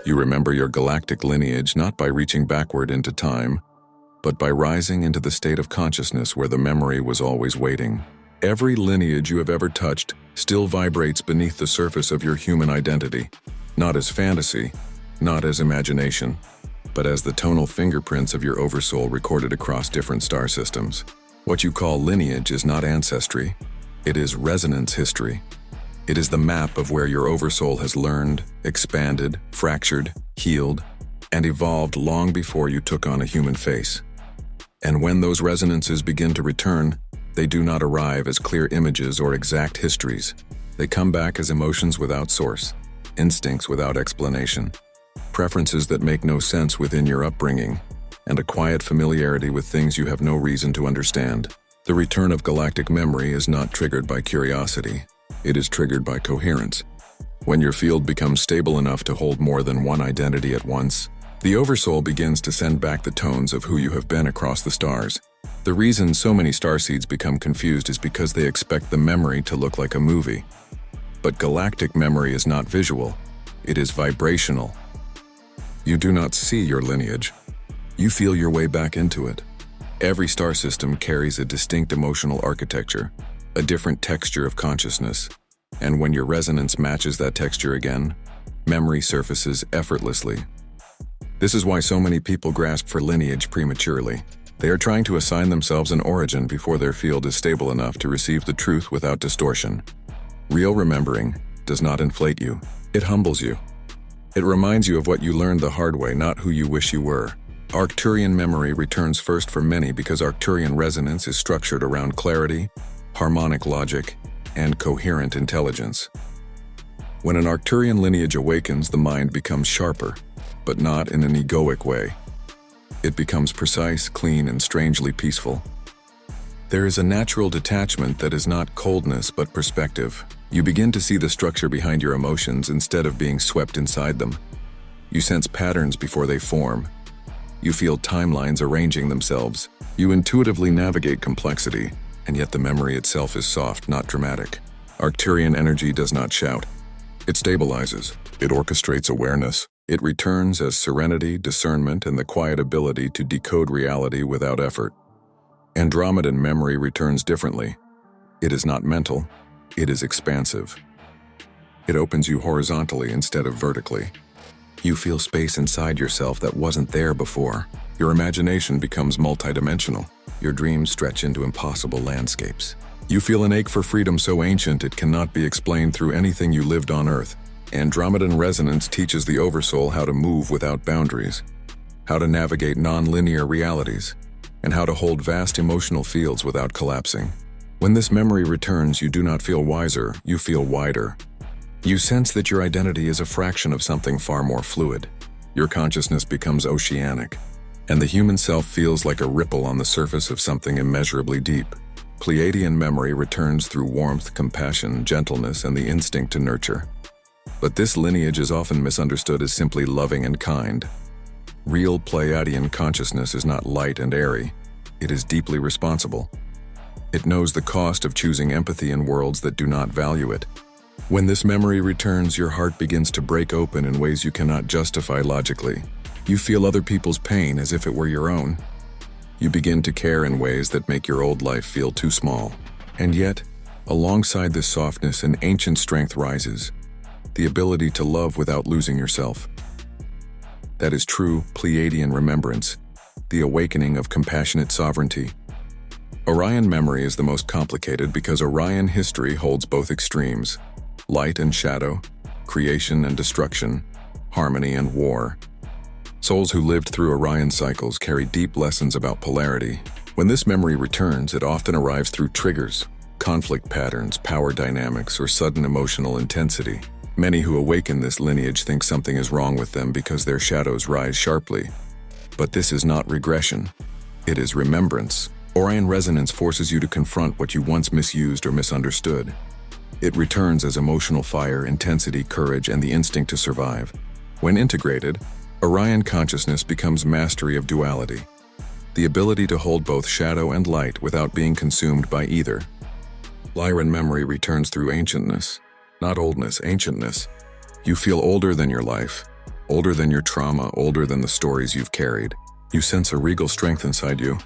You remember your galactic lineage not by reaching backward into time, but by rising into the state of consciousness where the memory was always waiting. Every lineage you have ever touched still vibrates beneath the surface of your human identity, not as fantasy, not as imagination, but as the tonal fingerprints of your Oversoul recorded across different star systems. What you call lineage is not ancestry, it is resonance history. It is the map of where your Oversoul has learned, expanded, fractured, healed, and evolved long before you took on a human face. And when those resonances begin to return, they do not arrive as clear images or exact histories. They come back as emotions without source, instincts without explanation, preferences that make no sense within your upbringing, and a quiet familiarity with things you have no reason to understand. The return of galactic memory is not triggered by curiosity. It is triggered by coherence. When your field becomes stable enough to hold more than one identity at once, the Oversoul begins to send back the tones of who you have been across the stars. The reason so many starseeds become confused is because they expect the memory to look like a movie. But galactic memory is not visual, it is vibrational. You do not see your lineage. You feel your way back into it. Every star system carries a distinct emotional architecture, a different texture of consciousness, and when your resonance matches that texture again, memory surfaces effortlessly. This is why so many people grasp for lineage prematurely. They are trying to assign themselves an origin before their field is stable enough to receive the truth without distortion. Real remembering does not inflate you, it humbles you. It reminds you of what you learned the hard way, not who you wish you were. Arcturian memory returns first for many because Arcturian resonance is structured around clarity, harmonic logic, and coherent intelligence. When an Arcturian lineage awakens, the mind becomes sharper, but not in an egoic way. It becomes precise, clean, and strangely peaceful. There is a natural detachment that is not coldness but perspective. You begin to see the structure behind your emotions instead of being swept inside them. You sense patterns before they form. You feel timelines arranging themselves. You intuitively navigate complexity, and yet the memory itself is soft, not dramatic. Arcturian energy does not shout. It stabilizes. It orchestrates awareness. It returns as serenity, discernment, and the quiet ability to decode reality without effort. Andromedan memory returns differently. It is not mental. It is expansive. It opens you horizontally instead of vertically. You feel space inside yourself that wasn't there before. Your imagination becomes multidimensional. Your dreams stretch into impossible landscapes. You feel an ache for freedom so ancient it cannot be explained through anything you lived on Earth. Andromedan resonance teaches the Oversoul how to move without boundaries, how to navigate non-linear realities, and how to hold vast emotional fields without collapsing. When this memory returns, you do not feel wiser, you feel wider. You sense that your identity is a fraction of something far more fluid. Your consciousness becomes oceanic, and the human self feels like a ripple on the surface of something immeasurably deep. Pleiadian memory returns through warmth, compassion, gentleness, and the instinct to nurture. But this lineage is often misunderstood as simply loving and kind. Real Pleiadian consciousness is not light and airy. It is deeply responsible. It knows the cost of choosing empathy in worlds that do not value it. When this memory returns, your heart begins to break open in ways you cannot justify logically. You feel other people's pain as if it were your own. You begin to care in ways that make your old life feel too small. And yet, alongside this softness, an ancient strength rises. The ability to love without losing yourself. That is true Pleiadian remembrance, the awakening of compassionate sovereignty. Orion memory is the most complicated because Orion history holds both extremes, light and shadow, creation and destruction, harmony and war. Souls who lived through Orion cycles carry deep lessons about polarity. When this memory returns, it often arrives through triggers, conflict patterns, power dynamics, or sudden emotional intensity. Many who awaken this lineage think something is wrong with them because their shadows rise sharply. But this is not regression. It is remembrance. Orion resonance forces you to confront what you once misused or misunderstood. It returns as emotional fire, intensity, courage, and the instinct to survive. When integrated, Orion consciousness becomes mastery of duality, the ability to hold both shadow and light without being consumed by either. Lyran memory returns through ancientness, not oldness, ancientness. You feel older than your life, older than your trauma, older than the stories you've carried. You sense a regal strength inside you,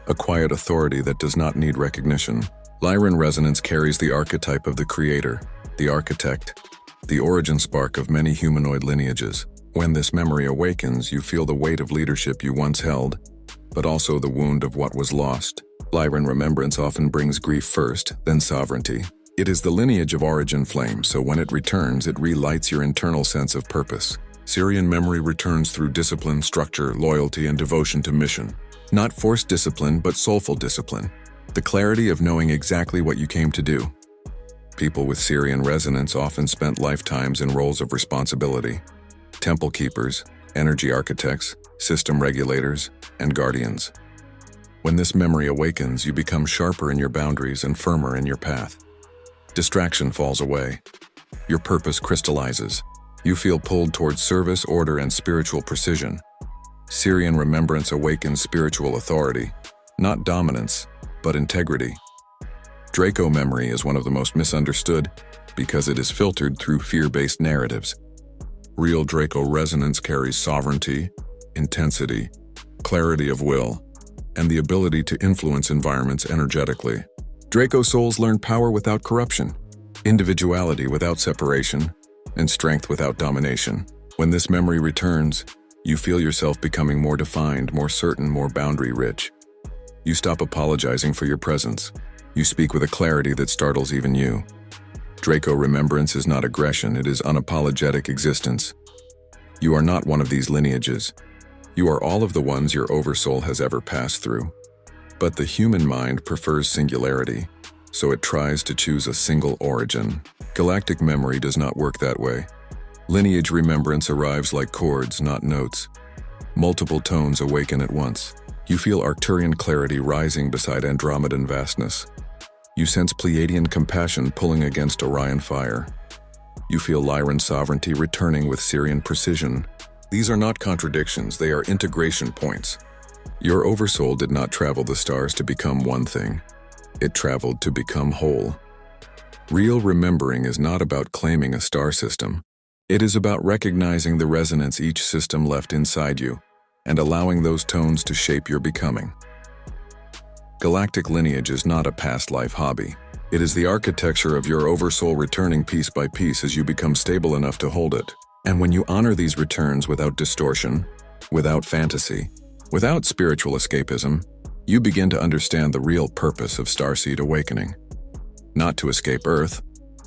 a quiet authority that does not need recognition. Lyran resonance carries the archetype of the creator, the architect, the origin spark of many humanoid lineages. When this memory awakens, you feel the weight of leadership you once held, but also the wound of what was lost. Lyran remembrance often brings grief first, then sovereignty. It is the lineage of origin flame, so when it returns, it relights your internal sense of purpose. Sirian memory returns through discipline, structure, loyalty, and devotion to mission. Not forced discipline, but soulful discipline. The clarity of knowing exactly what you came to do. People with Sirian resonance often spent lifetimes in roles of responsibility. Temple keepers, energy architects, system regulators, and guardians. When this memory awakens, you become sharper in your boundaries and firmer in your path. Distraction falls away. Your purpose crystallizes. You feel pulled towards service, order, and spiritual precision. Sirian remembrance awakens spiritual authority, not dominance, but integrity. Draco memory is one of the most misunderstood because it is filtered through fear-based narratives. Real Draco resonance carries sovereignty, intensity, clarity of will, and the ability to influence environments energetically. Draco souls learn power without corruption, individuality without separation, and strength without domination. When this memory returns, you feel yourself becoming more defined, more certain, more boundary-rich. You stop apologizing for your presence. You speak with a clarity that startles even you. Draco remembrance is not aggression, it is unapologetic existence. You are not one of these lineages. You are all of the ones your Oversoul has ever passed through. But the human mind prefers singularity, so it tries to choose a single origin. Galactic memory does not work that way. Lineage remembrance arrives like chords, not notes. Multiple tones awaken at once. You feel Arcturian clarity rising beside Andromedan vastness. You sense Pleiadian compassion pulling against Orion fire. You feel Lyran sovereignty returning with Sirian precision. These are not contradictions, they are integration points. Your Oversoul did not travel the stars to become one thing. It traveled to become whole. Real remembering is not about claiming a star system. It is about recognizing the resonance each system left inside you and allowing those tones to shape your becoming. Galactic lineage is not a past life hobby. It is the architecture of your Oversoul returning piece by piece as you become stable enough to hold it. And when you honor these returns without distortion, without fantasy, without spiritual escapism, you begin to understand the real purpose of starseed awakening. Not to escape Earth,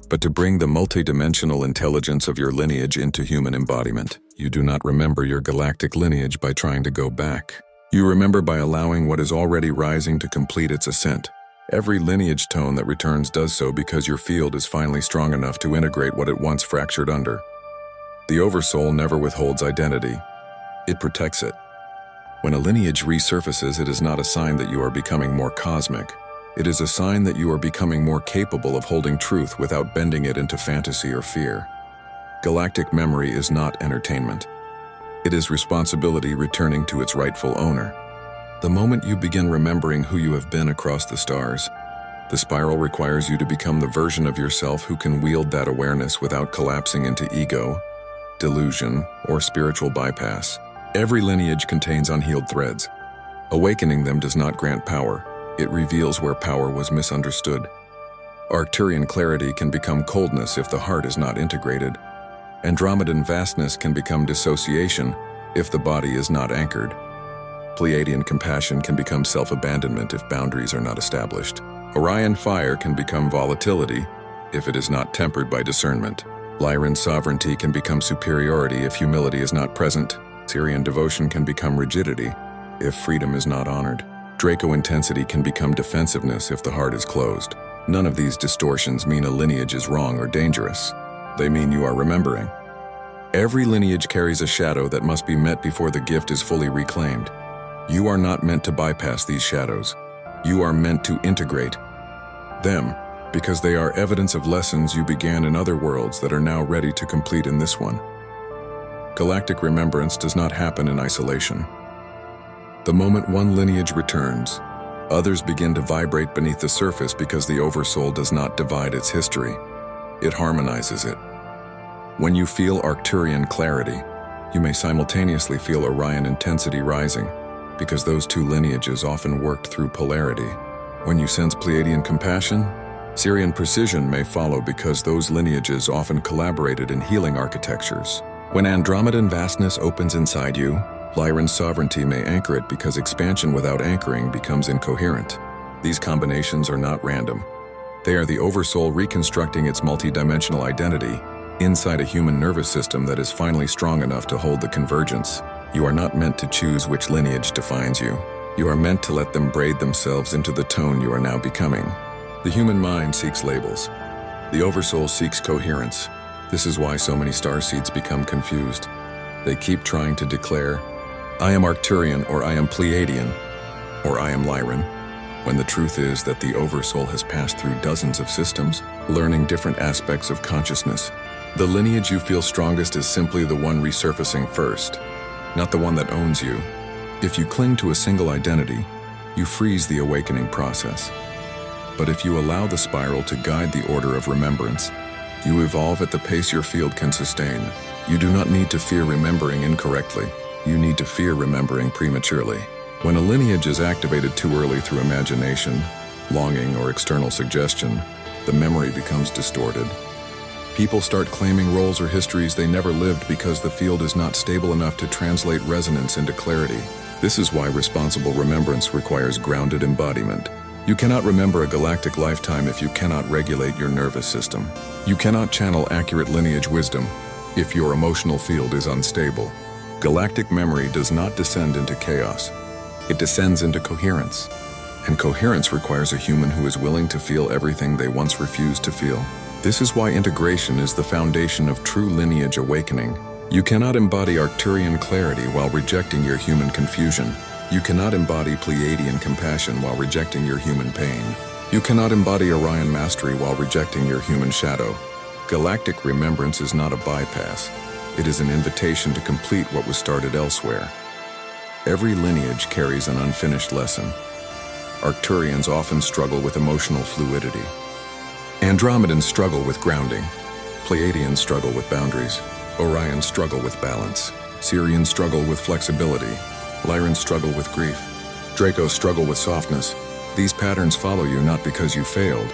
but to bring the multidimensional intelligence of your lineage into human embodiment. You do not remember your galactic lineage by trying to go back. You remember by allowing what is already rising to complete its ascent. Every lineage tone that returns does so because your field is finally strong enough to integrate what it once fractured under. The Oversoul never withholds identity. It protects it. When a lineage resurfaces, it is not a sign that you are becoming more cosmic. It is a sign that you are becoming more capable of holding truth without bending it into fantasy or fear. Galactic memory is not entertainment. It is responsibility returning to its rightful owner. The moment you begin remembering who you have been across the stars, the spiral requires you to become the version of yourself who can wield that awareness without collapsing into ego, delusion, or spiritual bypass. Every lineage contains unhealed threads. Awakening them does not grant power. It reveals where power was misunderstood. Arcturian clarity can become coldness if the heart is not integrated. Andromedan vastness can become dissociation if the body is not anchored. Pleiadian compassion can become self-abandonment if boundaries are not established. Orion fire can become volatility if it is not tempered by discernment. Lyran sovereignty can become superiority if humility is not present. Sirian devotion can become rigidity if freedom is not honored. Draco intensity can become defensiveness if the heart is closed. None of these distortions mean a lineage is wrong or dangerous. They mean you are remembering. Every lineage carries a shadow that must be met before the gift is fully reclaimed. You are not meant to bypass these shadows. You are meant to integrate them, because they are evidence of lessons you began in other worlds that are now ready to complete in this one. Galactic remembrance does not happen in isolation. The moment one lineage returns, others begin to vibrate beneath the surface because the Oversoul does not divide its history. It harmonizes it. When you feel Arcturian clarity, you may simultaneously feel Orion intensity rising, because those two lineages often worked through polarity. When you sense Pleiadian compassion, Sirian precision may follow because those lineages often collaborated in healing architectures. When Andromedan vastness opens inside you, Lyran sovereignty may anchor it because expansion without anchoring becomes incoherent. These combinations are not random. They are the Oversoul reconstructing its multidimensional identity inside a human nervous system that is finally strong enough to hold the convergence. You are not meant to choose which lineage defines you. You are meant to let them braid themselves into the tone you are now becoming. The human mind seeks labels. The Oversoul seeks coherence. This is why so many starseeds become confused. They keep trying to declare, I am Arcturian, or I am Pleiadian, or I am Lyran, when the truth is that the Oversoul has passed through dozens of systems, learning different aspects of consciousness. The lineage you feel strongest is simply the one resurfacing first, not the one that owns you. If you cling to a single identity, you freeze the awakening process. But if you allow the spiral to guide the order of remembrance, you evolve at the pace your field can sustain. You do not need to fear remembering incorrectly. You need to fear remembering prematurely. When a lineage is activated too early through imagination, longing, or external suggestion, the memory becomes distorted. People start claiming roles or histories they never lived because the field is not stable enough to translate resonance into clarity. This is why responsible remembrance requires grounded embodiment. You cannot remember a galactic lifetime if you cannot regulate your nervous system. You cannot channel accurate lineage wisdom if your emotional field is unstable. Galactic memory does not descend into chaos. It descends into coherence. And coherence requires a human who is willing to feel everything they once refused to feel. This is why integration is the foundation of true lineage awakening. You cannot embody Arcturian clarity while rejecting your human confusion. You cannot embody Pleiadian compassion while rejecting your human pain. You cannot embody Orion mastery while rejecting your human shadow. Galactic remembrance is not a bypass. It is an invitation to complete what was started elsewhere. Every lineage carries an unfinished lesson. Arcturians often struggle with emotional fluidity. Andromedans struggle with grounding. Pleiadians struggle with boundaries. Orions struggle with balance. Sirians struggle with flexibility. Lyran struggle with grief. Draco struggle with softness. These patterns follow you not because you failed,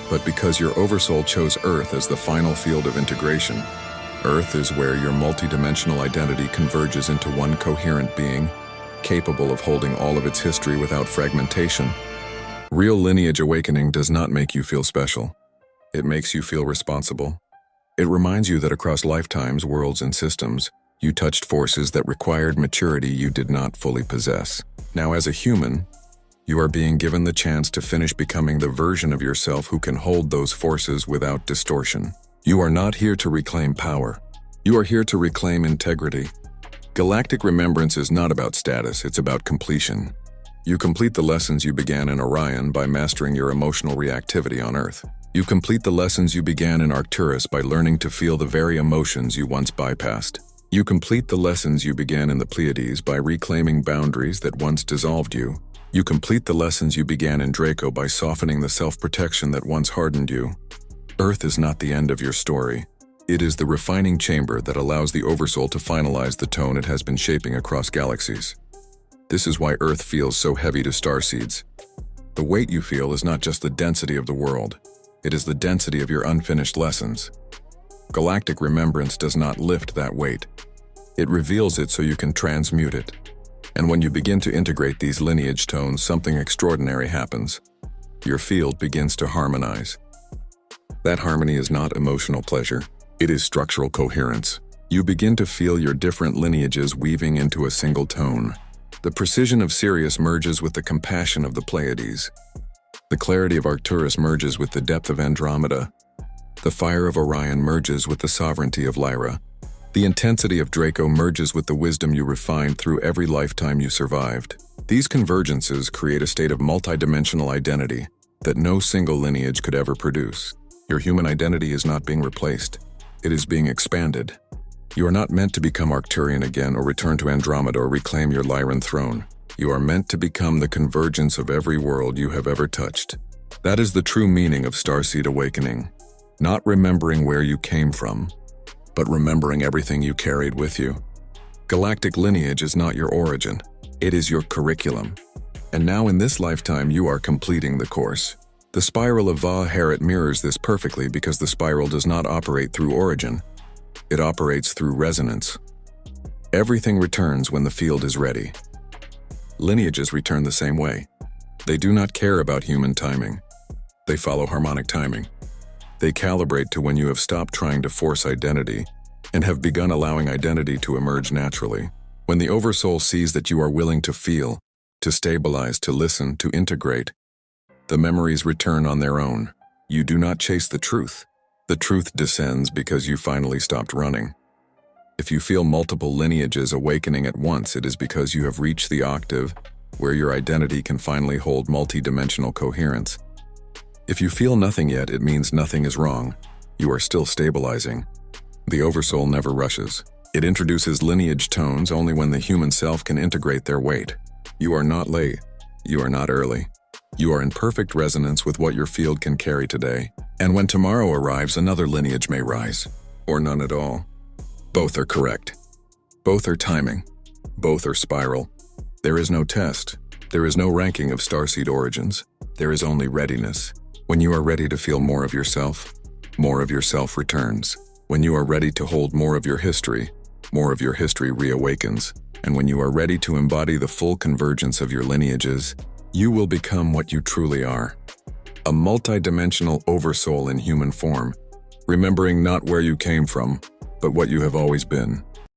but because your Oversoul chose Earth as the final field of integration. Earth is where your multidimensional identity converges into one coherent being, capable of holding all of its history without fragmentation. Real lineage awakening does not make you feel special. It makes you feel responsible. It reminds you that across lifetimes, worlds, and systems, you touched forces that required maturity you did not fully possess. Now, as a human, you are being given the chance to finish becoming the version of yourself who can hold those forces without distortion. You are not here to reclaim power. You are here to reclaim integrity. Galactic remembrance is not about status, it's about completion. You complete the lessons you began in Orion by mastering your emotional reactivity on Earth. You complete the lessons you began in Arcturus by learning to feel the very emotions you once bypassed. You complete the lessons you began in the Pleiades by reclaiming boundaries that once dissolved you. You complete the lessons you began in Draco by softening the self-protection that once hardened you. Earth is not the end of your story. It is the refining chamber that allows the Oversoul to finalize the tone it has been shaping across galaxies. This is why Earth feels so heavy to starseeds. The weight you feel is not just the density of the world. It is the density of your unfinished lessons. Galactic remembrance does not lift that weight. It reveals it so you can transmute it. And when you begin to integrate these lineage tones, something extraordinary happens. Your field begins to harmonize. That harmony is not emotional pleasure. It is structural coherence. You begin to feel your different lineages weaving into a single tone. The precision of Sirius merges with the compassion of the Pleiades. The clarity of Arcturus merges with the depth of Andromeda. The fire of Orion merges with the sovereignty of Lyra. The intensity of Draco merges with the wisdom you refined through every lifetime you survived. These convergences create a state of multidimensional identity that no single lineage could ever produce. Your human identity is not being replaced. It is being expanded. You are not meant to become Arcturian again or return to Andromeda or reclaim your Lyran throne. You are meant to become the convergence of every world you have ever touched. That is the true meaning of Starseed Awakening. Not remembering where you came from, but remembering everything you carried with you. Galactic lineage is not your origin. It is your curriculum. And now in this lifetime you are completing the course. The spiral of Haret mirrors this perfectly because the spiral does not operate through origin. It operates through resonance. Everything returns when the field is ready. Lineages return the same way. They do not care about human timing. They follow harmonic timing. They calibrate to when you have stopped trying to force identity and have begun allowing identity to emerge naturally. When the Oversoul sees that you are willing to feel, to stabilize, to listen, to integrate, the memories return on their own. You do not chase the truth. The truth descends because you finally stopped running. If you feel multiple lineages awakening at once, it is because you have reached the octave where your identity can finally hold multi-dimensional coherence. If you feel nothing yet, it means nothing is wrong. You are still stabilizing. The Oversoul never rushes. It introduces lineage tones only when the human self can integrate their weight. You are not late. You are not early. You are in perfect resonance with what your field can carry today. And when tomorrow arrives, another lineage may rise, or none at all. Both are correct. Both are timing. Both are spiral. There is no test. There is no ranking of starseed origins. There is only readiness. When you are ready to feel more of yourself returns. When you are ready to hold more of your history reawakens. And when you are ready to embody the full convergence of your lineages, you will become what you truly are. A multidimensional oversoul in human form, remembering not where you came from, but what you have always been.